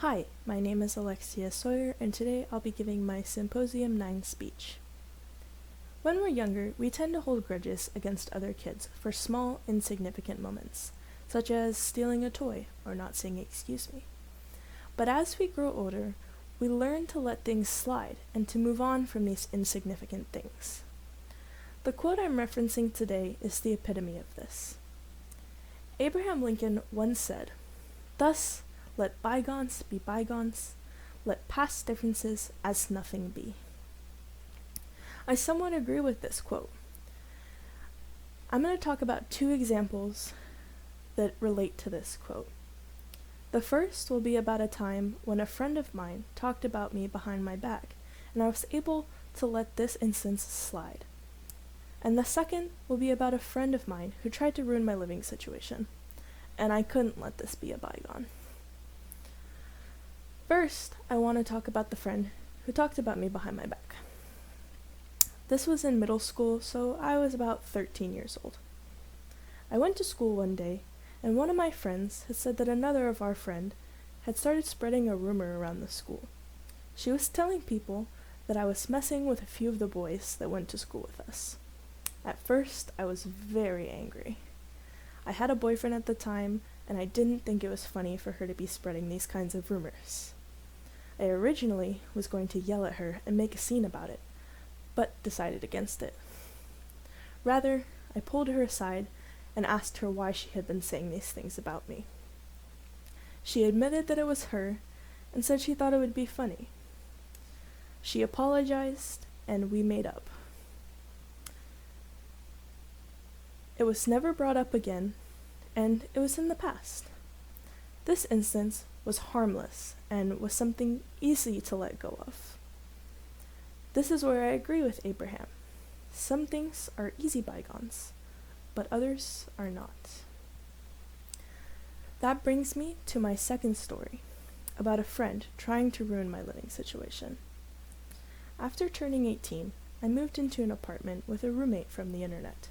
Hi, my name is Alexia Sawyer, and today I'll be giving my Symposium 9 speech. When we're younger, we tend to hold grudges against other kids for small, insignificant moments, such as stealing a toy or not saying excuse me. But as we grow older, we learn to let things slide and to move on from these insignificant things. The quote I'm referencing today is the epitome of this. Abraham Lincoln once said, "Thus, let bygones be bygones, let past differences as nothing be." I somewhat agree with this quote. I'm going to talk about two examples that relate to this quote. The first will be about a time when a friend of mine talked about me behind my back, and I was able to let this instance slide. And the second will be about a friend of mine who tried to ruin my living situation, and I couldn't let this be a bygone. First, I want to talk about the friend who talked about me behind my back. This was in middle school, so I was about 13 years old. I went to school one day, and one of my friends had said that another of our friend had started spreading a rumor around the school. She was telling people that I was messing with a few of the boys that went to school with us. At first, I was very angry. I had a boyfriend at the time, and I didn't think it was funny for her to be spreading these kinds of rumors. I originally was going to yell at her and make a scene about it, but decided against it. Rather, I pulled her aside and asked her why she had been saying these things about me. She admitted that it was her and said she thought it would be funny. She apologized, and we made up. It was never brought up again, and it was in the past. This instance was harmless and was something easy to let go of. This is where I agree with Abraham. Some things are easy bygones, but others are not. That brings me to my second story, about a friend trying to ruin my living situation. After turning 18, I moved into an apartment with a roommate from the internet.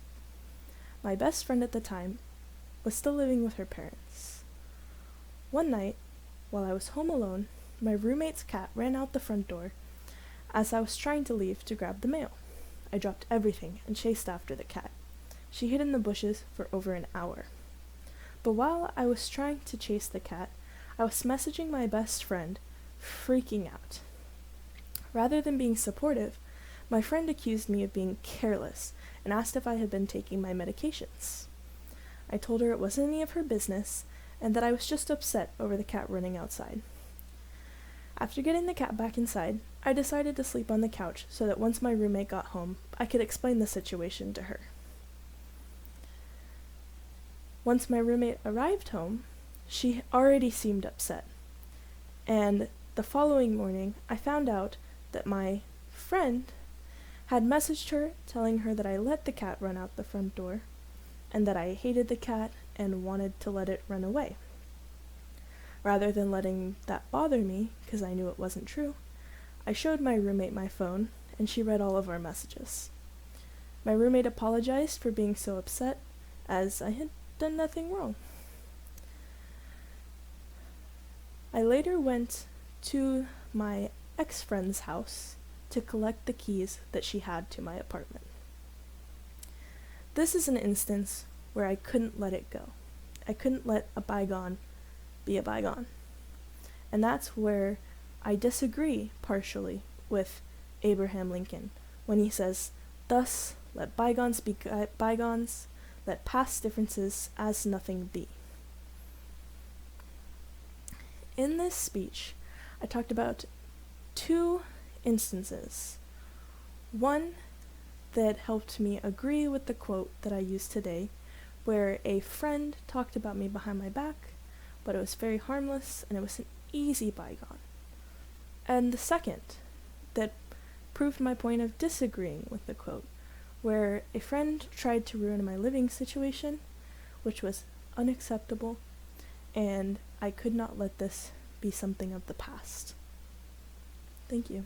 My best friend at the time was still living with her parents. One night, while I was home alone, my roommate's cat ran out the front door as I was trying to leave to grab the mail. I dropped everything and chased after the cat. She hid in the bushes for over an hour. But while I was trying to chase the cat, I was messaging my best friend, freaking out. Rather than being supportive, my friend accused me of being careless and asked if I had been taking my medications. I told her it wasn't any of her business and that I was just upset over the cat running outside. After getting the cat back inside, I decided to sleep on the couch so that once my roommate got home, I could explain the situation to her. Once my roommate arrived home, she already seemed upset. And the following morning, I found out that my friend had messaged her telling her that I let the cat run out the front door and that I hated the cat and wanted to let it run away. Rather than letting that bother me, because I knew it wasn't true, I showed my roommate my phone, and she read all of our messages. My roommate apologized for being so upset, as I had done nothing wrong. I later went to my ex-friend's house to collect the keys that she had to my apartment. This is an instance where I couldn't let it go. I couldn't let a bygone be a bygone. And that's where I disagree partially with Abraham Lincoln when he says, "Thus let bygones be bygones, let past differences as nothing be." In this speech, I talked about two instances. One that helped me agree with the quote that I used today, where a friend talked about me behind my back, but it was very harmless and it was an easy bygone. And the second that proved my point of disagreeing with the quote, where a friend tried to ruin my living situation, which was unacceptable, and I could not let this be something of the past. Thank you.